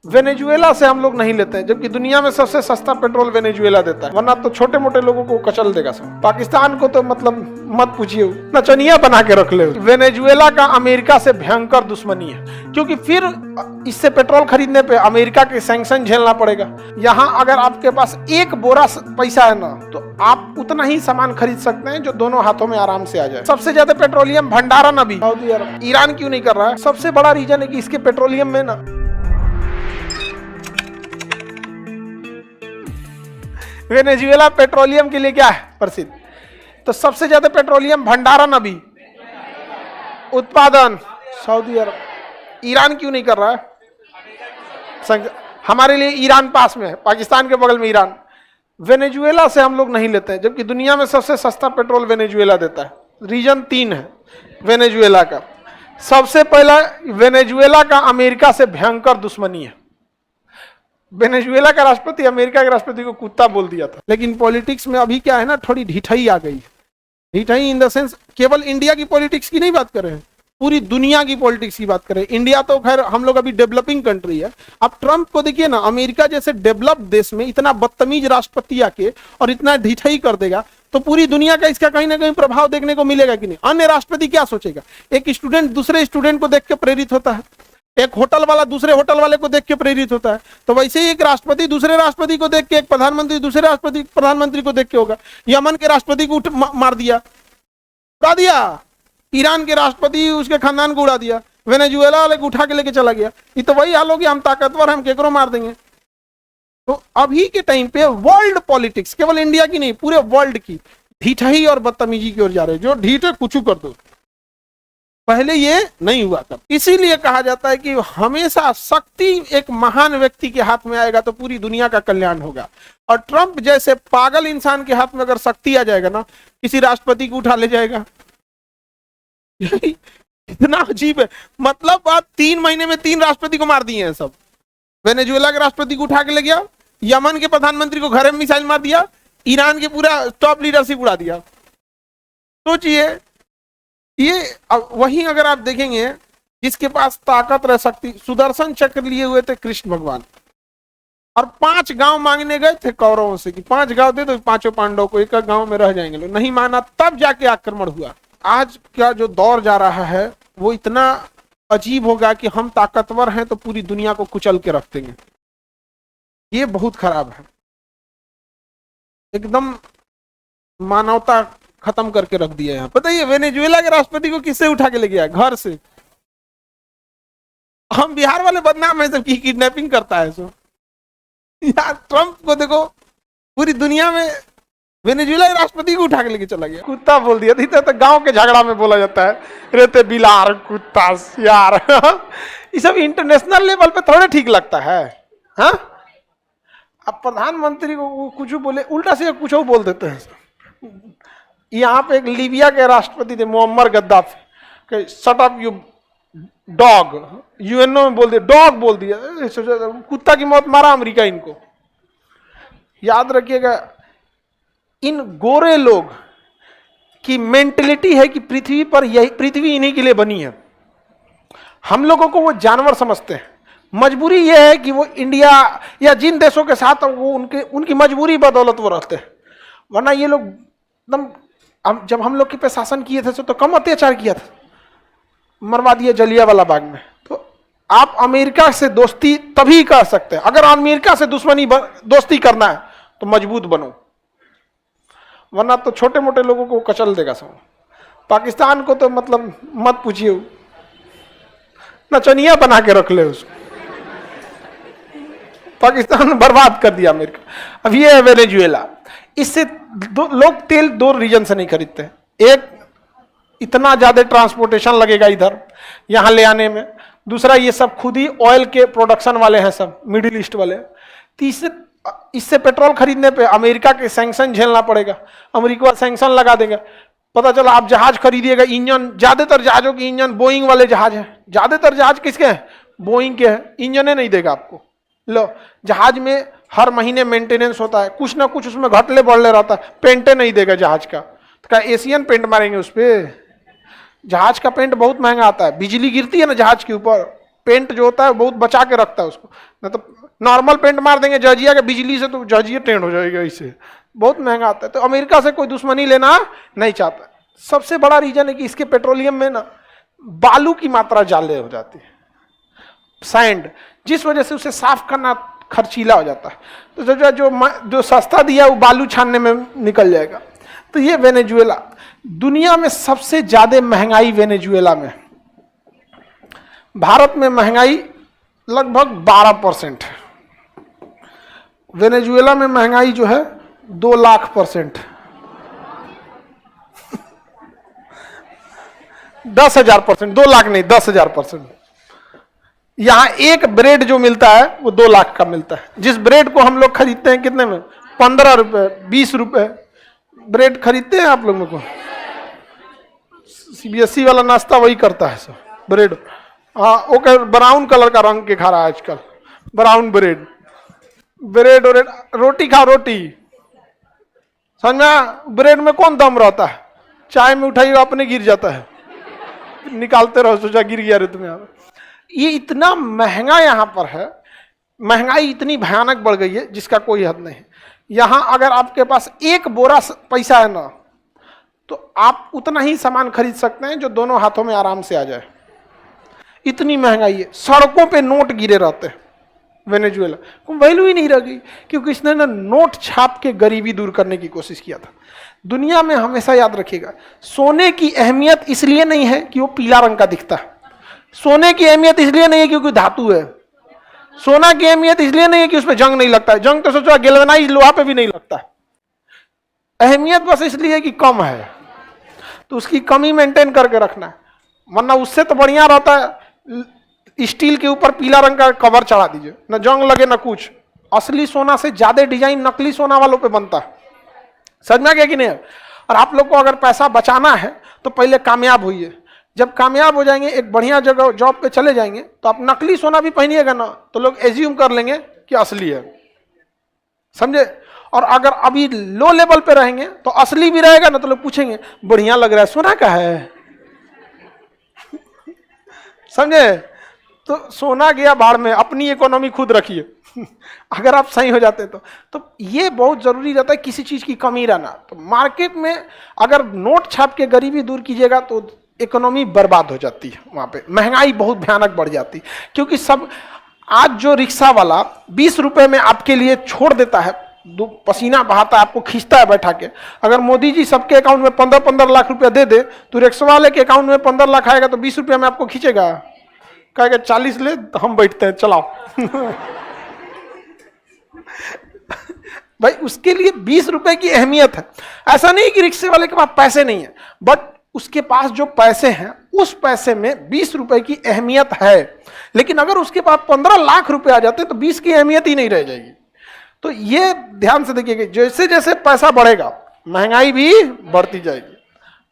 Venezuela से हम लोग नहीं लेते हैं, जबकि दुनिया में सबसे सस्ता पेट्रोल वेनेजुएला देता है, वरना तो छोटे मोटे लोगों को कचल देगा सब। पाकिस्तान को तो मतलब मत पूछिए, नचनिया बना के रख ले। वेनेजुएला का अमेरिका से भयंकर दुश्मनी है, क्योंकि फिर इससे पेट्रोल खरीदने पे अमेरिका के सैंक्शन झेलना पड़ेगा। यहाँ अगर आपके पास एक बोरा पैसा है ना, तो आप उतना ही सामान खरीद सकते हैं जो दोनों हाथों में आराम से आ जाए। सबसे ज्यादा पेट्रोलियम भंडारण अभी सऊदी अरब, ईरान क्यों नहीं कर रहा है? सबसे बड़ा रीजन है कि इसके पेट्रोलियम में ना वेनेजुएला पेट्रोलियम के लिए क्या है प्रसिद्ध, तो सबसे ज्यादा पेट्रोलियम भंडारण अभी उत्पादन सऊदी अरब। ईरान क्यों नहीं कर रहा है? हमारे लिए ईरान पास में है, पाकिस्तान के बगल में ईरान। वेनेजुएला से हम लोग नहीं लेते हैं, जबकि दुनिया में सबसे सस्ता पेट्रोल वेनेजुएला देता है। रीजन 3 है वेनेजुएला का। सबसे पहला, वेनेजुएला का अमेरिका से भयंकर दुश्मनी है। वेनेजुएला का राष्ट्रपति अमेरिका के राष्ट्रपति को कुत्ता बोल दिया था। लेकिन पॉलिटिक्स में अभी क्या है ना, थोड़ी ढिठाई आ गई है। ढिठाई इन द सेंस, केवल इंडिया की पॉलिटिक्स की नहीं बात कर रहे हैं, पूरी दुनिया की पॉलिटिक्स की बात करें। इंडिया तो खैर हम लोग अभी डेवलपिंग कंट्री है। अब ट्रंप को देखिए ना, अमेरिका जैसे डेवलप्ड देश में इतना बदतमीज राष्ट्रपति आके और इतना ढिठाई कर देगा, तो पूरी दुनिया का इसका कहीं ना कहीं प्रभाव देखने को मिलेगा कि नहीं। अन्य राष्ट्रपति क्या सोचेगा? एक स्टूडेंट दूसरे स्टूडेंट को देख के प्रेरित होता है, एक होटल वाला दूसरे होटल वाले को देख के प्रेरित होता है, तो वैसे ही एक राष्ट्रपति दूसरे राष्ट्रपति को देख के, एक प्रधानमंत्री दूसरे राष्ट्रपति प्रधानमंत्री को देख के होगा। यमन के राष्ट्रपति को मार दिया, उड़ा दिया, ईरान के राष्ट्रपति उसके खानदान को उड़ा दिया, वेनेजुएला वाले को उठा के लेके चला गया। ये तो वही हाल हो गया, हम ताकतवर, हम केकरो मार देंगे। तो अभी के टाइम पे वर्ल्ड पॉलिटिक्स, केवल इंडिया की नहीं, पूरे वर्ल्ड की ढिठाई और बदतमीजी की ओर जा रहे हैं। जो ढीठ है कुछ कर दो, पहले ये नहीं हुआ था। इसीलिए कहा जाता है कि हमेशा शक्ति एक महान व्यक्ति के हाथ में आएगा तो पूरी दुनिया का कल्याण होगा। और ट्रंप जैसे पागल इंसान के हाथ में अगर शक्ति आ जाएगा ना, किसी राष्ट्रपति को उठा ले जाएगा। इतना अजीब है, मतलब बात 3 महीने में 3 राष्ट्रपति को मार दिए हैं सब। वेनेजुएला के राष्ट्रपति को उठा के ले गया, यमन के प्रधानमंत्री को घर में मिसाइल मार दिया, ईरान के पूरा टॉप लीडरशिप उड़ा दिया। सोचिए, ये वही अगर आप देखेंगे, जिसके पास ताकत रह सकती, सुदर्शन चक्र लिए हुए थे कृष्ण भगवान, और 5 गांव मांगने गए थे कौरवों से कि 5 गांव दे दो 5 पांडवों को, एक गांव में रह जाएंगे लोग। नहीं माना, तब जाके आक्रमण हुआ। आज का जो दौर जा रहा है वो इतना अजीब होगा कि हम ताकतवर हैं तो पूरी दुनिया को कुचल के रख देंगे। ये बहुत खराब है, एकदम मानवता खत्म करके रख दिया यहाँ। बताइए, वेनेजुएला के राष्ट्रपति को किससे उठा के ले गया? घर से। हम बिहार वाले बदनाम है सब की किडनैपिंग करता है सो। यार ट्रंप को देखो, पूरी दुनिया में वेनेजुएला के राष्ट्रपति को उठा के लेके चला गया, कुत्ता बोल दिया। तो गांव के झगड़ा में बोला जाता है, रहते बिलार कुत्ता यार। ये सब इंटरनेशनल लेवल पे थोड़े ठीक लगता है। हाँ, अब प्रधानमंत्री को कुछ बोले, उल्टा से कुछ बोल देते हैं। यहाँ पे एक लीबिया के राष्ट्रपति थे Muammar Gaddafi, shut up you dog, UNO में बोल दिया, डॉग बोल दिया, कुत्ता की मौत मारा अमेरिका इनको। याद रखिएगा, इन गोरे लोग की मेंटलिटी है कि पृथ्वी पर यही, पृथ्वी इन्हीं के लिए बनी है। हम लोगों को वो जानवर समझते हैं। मजबूरी ये है कि वो इंडिया या जिन देशों के साथ वो उनकी मजबूरी बदौलत वो रहते हैं, वरना ये लोग एकदम, जब हम लोग के पे शासन किए थे तो कम अत्याचार किया था, मरवा दिया जलियांवाला बाग में। तो आप अमेरिका से दोस्ती तभी कर सकते हैं, अगर अमेरिका से दोस्ती करना है तो मजबूत बनो, वरना तो छोटे मोटे लोगों को कचल देगा सब। पाकिस्तान को तो मतलब मत पूछिए, नचनिया बना के रख ले उसको। पाकिस्तान बर्बाद कर दिया अमेरिका। अब ये है वेनेजुएला। इससे लोग तेल 2 रीजन से नहीं खरीदते। एक, इतना ज्यादा ट्रांसपोर्टेशन लगेगा इधर यहां ले आने में। दूसरा, ये सब खुद ही ऑयल के प्रोडक्शन वाले हैं सब, मिडिल ईस्ट वाले। तीसरे, इससे पेट्रोल खरीदने पे अमेरिका के सैंक्शन झेलना पड़ेगा, अमेरिका सैंक्शन लगा देंगे। पता चला आप जहाज खरीदिएगा, इंजन, ज्यादातर जहाजों की इंजन बोइंग वाले जहाज है। ज्यादातर जहाज किसके हैं? बोइंग के हैं। इंजन नहीं देगा आपको। लो, जहाज में हर महीने मेंटेनेंस होता है, कुछ ना कुछ उसमें घटले बढ़ले रहता है, पेंटे नहीं देगा जहाज का। तो क्या एशियन पेंट मारेंगे उस पर? जहाज का पेंट बहुत महंगा आता है, बिजली गिरती है ना जहाज के ऊपर, पेंट जो होता है बहुत बचा के रखता है उसको, नहीं तो नॉर्मल पेंट मार देंगे जर्जिया के बिजली से तो जर्जिया टेंट हो जाएगा, इससे बहुत महंगा आता है। तो अमेरिका से कोई दुश्मनी लेना नहीं चाहता। सबसे बड़ा रीजन है कि इसके पेट्रोलियम में ना बालू की मात्रा ज्यादा हो जाती है, सैंड, जिस वजह से उसे साफ करना खर्चीला हो जाता है। तो जो सस्ता दिया वो बालू छानने में निकल जाएगा। तो ये वेनेजुएला, दुनिया में सबसे ज्यादा महंगाई वेनेजुएला में। भारत में महंगाई लगभग 12% है, वेनेजुएला में महंगाई जो है 2 लाख %। 10,000%, 2 लाख नहीं 10,000%। यहां एक ब्रेड जो मिलता है वो 2 लाख का मिलता है। जिस ब्रेड को हम लोग खरीदते हैं कितने में, 15 रुपए 20 रुपए ब्रेड खरीदते हैं आप लोग में को। सीबीएसई वाला नाश्ता वही करता है सब, ब्रेड। हाँ, ओके, ब्राउन कलर का रंग के खा रहा है आजकल, ब्राउन ब्रेड। ब्रेड और रोटी खाओ, रोटी समझ में। ब्रेड में कौन दम रहता है, चाय में उठाइएगा अपने गिर जाता है, निकालते रहो, सोचा गिर गया रे तुम्हें। ये इतना महंगा यहाँ पर है, महंगाई इतनी भयानक बढ़ गई है जिसका कोई हद नहीं। यहाँ अगर आपके पास एक बोरा पैसा है ना, तो आप उतना ही सामान खरीद सकते हैं जो दोनों हाथों में आराम से आ जाए। इतनी महंगाई है, सड़कों पे नोट गिरे रहते हैं वेनेजुएला, वैल्यू ही नहीं रह गई, क्योंकि इसने ना नोट छाप के गरीबी दूर करने की कोशिश किया था। दुनिया में हमेशा याद रखिएगा, सोने की अहमियत इसलिए नहीं है कि वो पीला रंग का दिखता है, सोने की अहमियत इसलिए नहीं है क्योंकि धातु है, सोना की अहमियत इसलिए नहीं है कि उसमें जंग नहीं लगता है, जंग तो सोचो गैल्वेनाइज्ड लोहा पे भी नहीं लगता है। अहमियत बस इसलिए है कि कम है, तो उसकी कमी मेंटेन करके रखना है, वरना उससे तो बढ़िया रहता है स्टील के ऊपर पीला रंग का कवर चढ़ा दीजिए, न जंग लगे न कुछ। असली सोना से ज्यादा डिजाइन नकली सोना वालों पे बनता है, समझ में आ गया कि नहीं। और आप लोग को अगर पैसा बचाना है तो पहले कामयाब होइए, जब कामयाब हो जाएंगे, एक बढ़िया जगह जॉब पे चले जाएंगे, तो आप नकली सोना भी पहनिएगा ना तो लोग एज्यूम कर लेंगे कि असली है, समझे। और अगर अभी लो लेवल पे रहेंगे तो असली भी रहेगा ना तो लोग पूछेंगे बढ़िया लग रहा है, सोना का है, समझे। तो सोना गया बाढ़ में, अपनी इकोनॉमी खुद रखिए अगर आप सही हो जाते तो ये बहुत जरूरी रहता है किसी चीज की कमी रहना। तो मार्केट में अगर नोट छाप के गरीबी दूर कीजिएगा तो इकोनॉमी बर्बाद हो जाती है, वहां पे महंगाई बहुत भयानक बढ़ जाती है। क्योंकि सब आज जो रिक्शा वाला 20 रुपए में आपके लिए छोड़ देता है, पसीना बहाता है, आपको खींचता है बैठा के, अगर मोदी जी सबके अकाउंट में 15-15 लाख रुपया दे दे तो रिक्शा वाले के अकाउंट में 15 लाख आएगा तो 20 रुपया में आपको खींचेगा, कहेगा 40 ले, तो हम बैठते हैं चलाओ भाई उसके लिए 20 रुपए की अहमियत है। ऐसा नहीं कि रिक्शे वाले के पास पैसे नहीं है, बट उसके पास जो पैसे हैं उस पैसे में 20 रुपए की अहमियत है। लेकिन अगर उसके पास 15 लाख रुपए आ जाते तो 20 की अहमियत ही नहीं रह जाएगी। तो ये ध्यान से देखिएगा, जैसे जैसे पैसा बढ़ेगा महंगाई भी बढ़ती जाएगी।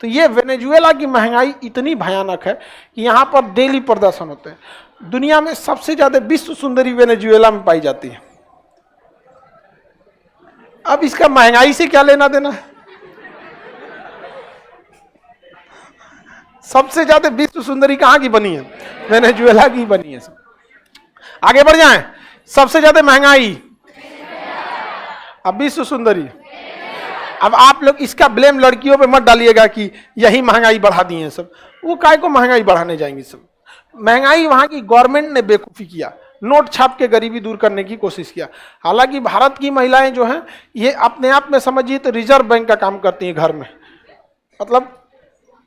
तो ये वेनेजुएला की महंगाई इतनी भयानक है कि यहाँ पर डेली प्रदर्शन होते हैं। दुनिया में सबसे ज्यादा विश्व सुंदरी वेनेजुएला में पाई जाती है। अब इसका महंगाई से क्या लेना देना है, सबसे ज्यादा विश्व सुंदरी कहां की बनी है, वेनेजुएला की बनी है। आगे बढ़ जाएं, सबसे ज्यादा महंगाई, अब विश्व सुंदरी। अब आप लोग इसका ब्लेम लड़कियों पे मत डालिएगा कि यही महंगाई बढ़ा दी है सब, वो काय को महंगाई बढ़ाने जाएंगी सब। महंगाई वहां की गवर्नमेंट ने बेवकूफी किया, नोट छाप के गरीबी दूर करने की कोशिश किया। हालांकि भारत की महिलाएं जो हैं ये अपने आप में समझिए तो रिजर्व बैंक का काम करती हैं घर में। मतलब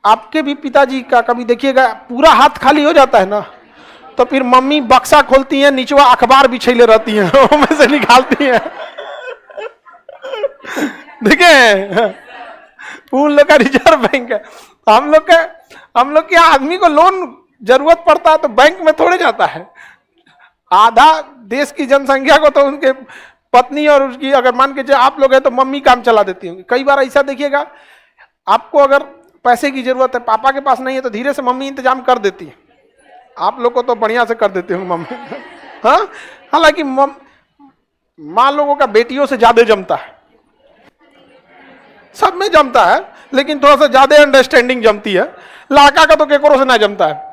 आपके भी पिताजी का कभी देखिएगा पूरा हाथ खाली हो जाता है ना, तो फिर मम्मी बक्सा खोलती हैं, नीचवा अखबार बिछैले रहती हैं उसमें से निकालती हैं देखिए उन लोग का रिजर्व बैंक है। हम लोग के आदमी को लोन जरूरत पड़ता है तो बैंक में थोड़े जाता है। आधा देश की जनसंख्या को तो उनके पत्नी और उसकी, अगर मान के आप लोग हैं तो मम्मी काम चला देती होंगी। कई बार ऐसा देखिएगा, आपको अगर पैसे की जरूरत है, पापा के पास नहीं है तो धीरे से मम्मी इंतजाम कर देती है। आप लोग को तो बढ़िया से कर देते होंगे मम्मी हाँ, हालांकि माँ लोगों का बेटियों से ज्यादा जमता है, सब में जमता है, लेकिन थोड़ा सा ज्यादा अंडरस्टैंडिंग जमती है। लड़का का तो केकरो से ना जमता है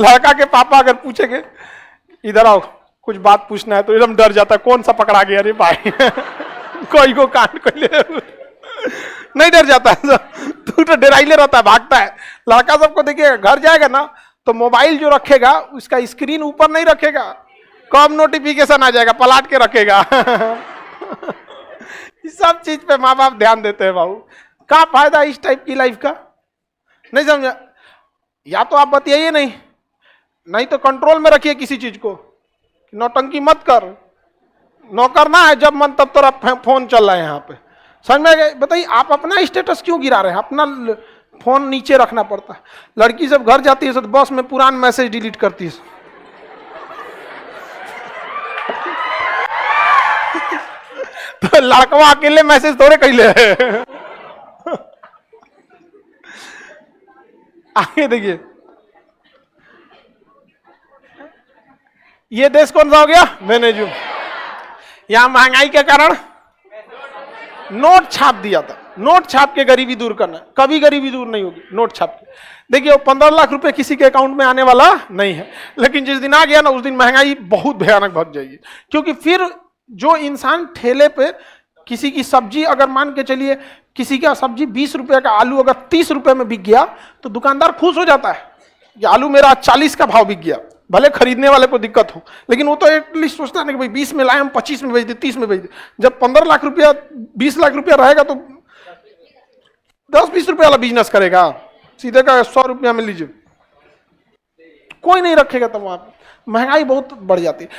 लड़का के पापा अगर पूछेंगे इधर आओ कुछ बात पूछना है, तो एकदम डर जाता है, कौन सा पकड़ा गया रे भाई कोई को कांड को ले नहीं, डर जाता है तू तो डराइले रहता है, भागता है। लड़का सबको देखिए घर जाएगा ना तो मोबाइल जो रखेगा उसका स्क्रीन ऊपर नहीं रखेगा, कब नोटिफिकेशन आ जाएगा पलट के रखेगा इस सब चीज पे माँ बाप ध्यान देते हैं। बाबू क्या फायदा इस टाइप की लाइफ का, नहीं समझा? या तो आप बताइए नहीं तो कंट्रोल में रखिए किसी चीज को, नौटंकी मत कर, नौकर ना है जब मन तब तोरा फोन चल रहा है यहाँ पे, समझ में गए? बताइए आप अपना स्टेटस क्यों गिरा रहे हैं? अपना फोन नीचे रखना पड़ता है। लड़की जब घर जाती है तो बस में पुरान मैसेज डिलीट करती है तो लड़कवा अकेले मैसेज थोड़े कैले आगे देखिए, ये देश कौन सा हो गया? वेनेजुएला। यहां महंगाई के कारण नोट छाप दिया था, नोट छाप के गरीबी दूर करना, कभी गरीबी दूर नहीं होगी नोट छाप के। देखिए वो 15 लाख रुपए किसी के अकाउंट में आने वाला नहीं है, लेकिन जिस दिन आ गया ना उस दिन महंगाई बहुत भयानक बढ़ जाएगी। क्योंकि फिर जो इंसान ठेले पे किसी की सब्जी, अगर मान के चलिए किसी का सब्जी 20 रुपए का आलू अगर 30 रुपए में बिक गया तो दुकानदार खुश हो जाता है, ये आलू मेरा 40 का भाव बिक गया, भले खरीदने वाले को दिक्कत हो, लेकिन वो तो एटलीस्ट सोचता है ना कि भाई 20 में लाए हम 25 में बेच दे, 30 में बेच दे। जब 15 लाख रुपया 20 लाख रुपया रहेगा तो 10-20 रुपये वाला बिजनेस करेगा, सीधे का 100 रुपया में लीजिए, कोई नहीं रखेगा। तब वहां महंगाई बहुत बढ़ जाती है।